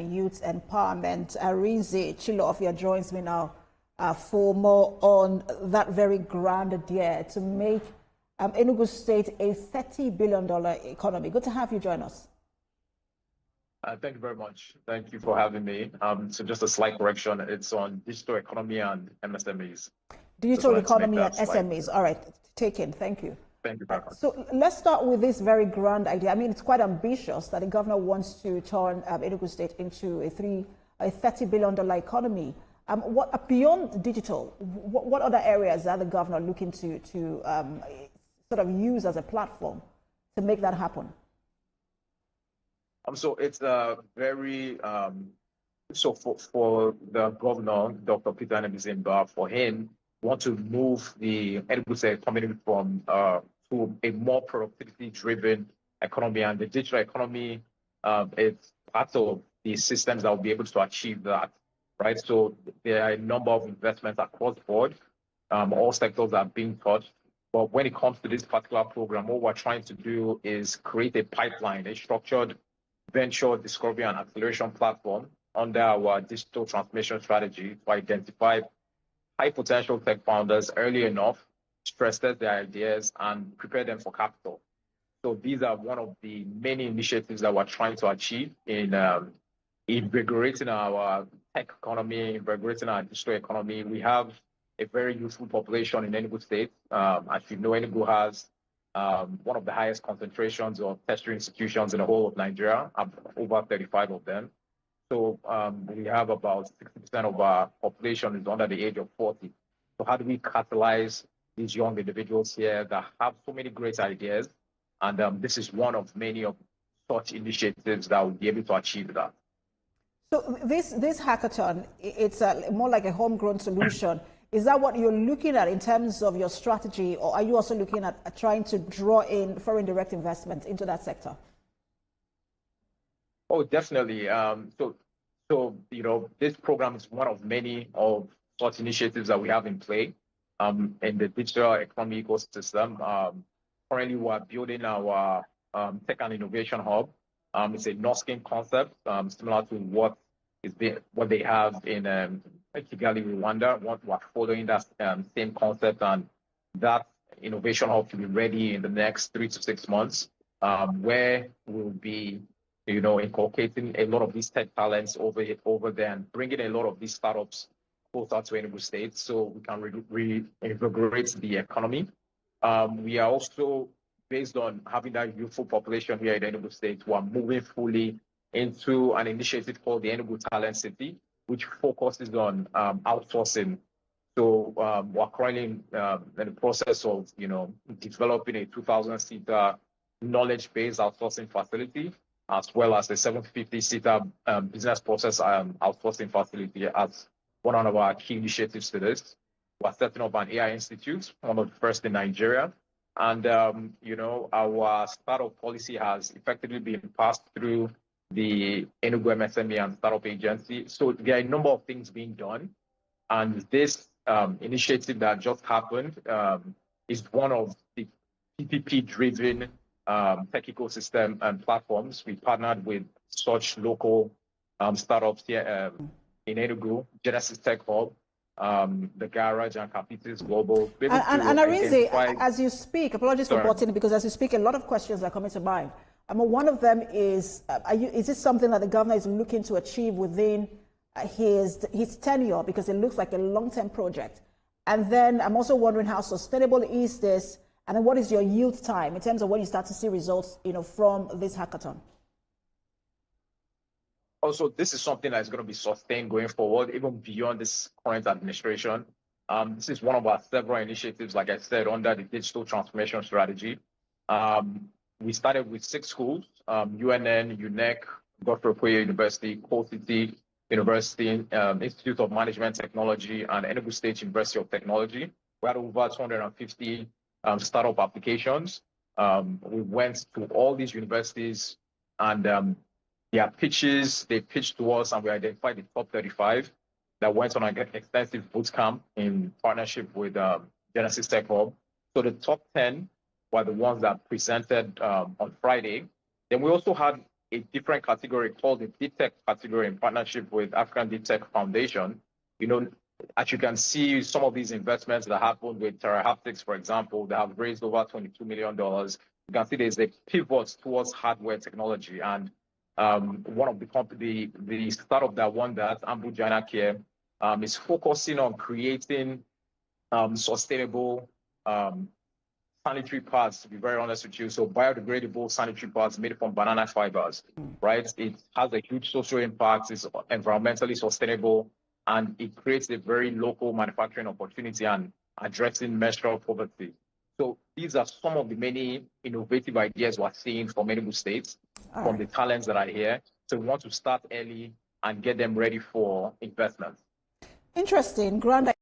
and Youth Empowerment. Arinze Chilofia joins me now for more on that very grand idea to make Enugu State a $30 billion economy. Good to have you join us. Thank you very much. Thank you for having me. So just a slight correction, it's on digital economy and MSMEs. Digital economy and SMEs. All right, taken. Thank you. Thank you very much. So let's start with this very grand idea. I mean, it's quite ambitious that the governor wants to turn Enugu State into a $30 billion economy. What beyond digital? What other areas are the governor looking to sort of use as a platform to make that happen? So it's very so for the governor, Dr. Peter Ndubuisi Mbah, for him, want to move the Enugu State economy from to a more productivity-driven economy, and the digital economy is part of the systems that will be able to achieve that, right? So there are a number of investments across the board, all sectors are being touched. But when it comes to this particular program, what we're trying to do is create a pipeline, a structured venture discovery and acceleration platform under our digital transformation strategy to identify high potential tech founders early enough, stress test their ideas, and prepare them for capital. So these are one of the many initiatives that we're trying to achieve in invigorating our tech economy, invigorating our digital economy. We have a very youthful population in Enugu State. As you know, Enugu has one of the highest concentrations of tertiary institutions in the whole of Nigeria, over 35 of them. So we have about 60% of our population is under the age of 40. So how do we catalyze these young individuals here that have so many great ideas? And this is one of many of such initiatives that will be able to achieve that. So this hackathon, it's more like a homegrown solution. Is that what you're looking at in terms of your strategy, or are you also looking at trying to draw in foreign direct investment into that sector? Oh, definitely. So you know, this program is one of many of such initiatives that we have in play in the digital economy ecosystem. Currently, we're building our tech and innovation hub. It's a North-Skin concept, similar to what they have in Kigali, Rwanda. We're following that same concept, and that innovation hub to be ready in the next 3 to 6 months, where we'll be, you know, inculcating a lot of these tech talents over there and bringing a lot of these startups closer to Enugu State so we can reinvigorate the economy. We are also, based on having that youthful population here in Enugu State, who are moving fully into an initiative called the Enugu Talent City, which focuses on outsourcing. So we're currently in the process of, you know, developing a 2,000-seater knowledge-based outsourcing facility, as well as a 750-seater business process outsourcing facility as one of our key initiatives to this. We're setting up an AI institute, one of the first in Nigeria. And, you know, our startup policy has effectively been passed through the Enugu MSME and Startup Agency. So there are a number of things being done. And this initiative that just happened is one of the PPP-driven tech ecosystem and platforms. We partnered with such local startups here in Enugu, Genesis Tech Hub, the Garage, and Capitis Global. And Arinze, as you speak, apologies for butting, because as you speak, a lot of questions are coming to mind. One of them is, is this something that the governor is looking to achieve within his tenure? Because it looks like a long-term project. And then I'm also wondering, how sustainable is this? And then what is your yield time in terms of when you start to see results, you know, from this hackathon? Also, this is something that's going to be sustained going forward, even beyond this current administration. This is one of our several initiatives, like I said, under the digital transformation strategy. We started with 6 schools, UNN, UNEC, Godfrey Okoye University, Coal City University, Institute of Management Technology, and Enugu State University of Technology. We had over 250 startup applications. We went to all these universities, and their pitches, they pitched to us, and we identified the top 35 that went on an extensive boot camp in partnership with Genesis Tech Hub. So the top 10 were the ones that presented on Friday. Then we also had a different category called the Deep Tech category in partnership with African Deep Tech Foundation. You know, as you can see, some of these investments that happened with TerraHaptics, for example, they have raised over $22 million. You can see there's a pivot towards hardware technology. And one of the startup that won that, Ambujana Care, is focusing on creating sustainable sanitary pads, to be very honest with you. So biodegradable sanitary pads made from banana fibers, right? It has a huge social impact, it's environmentally sustainable, and it creates a very local manufacturing opportunity and addressing menstrual poverty. So these are some of the many innovative ideas we're seeing from Enugu State, from the talents that are here. So we want to start early and get them ready for investment. Interesting. Grand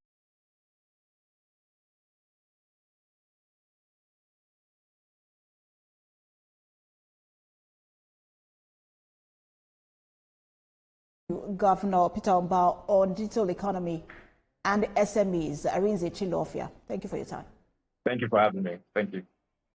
Governor Peter Mbah on digital economy and SMEs. Arinze Chilofia. Thank you for your time. Thank you for having me. Thank you.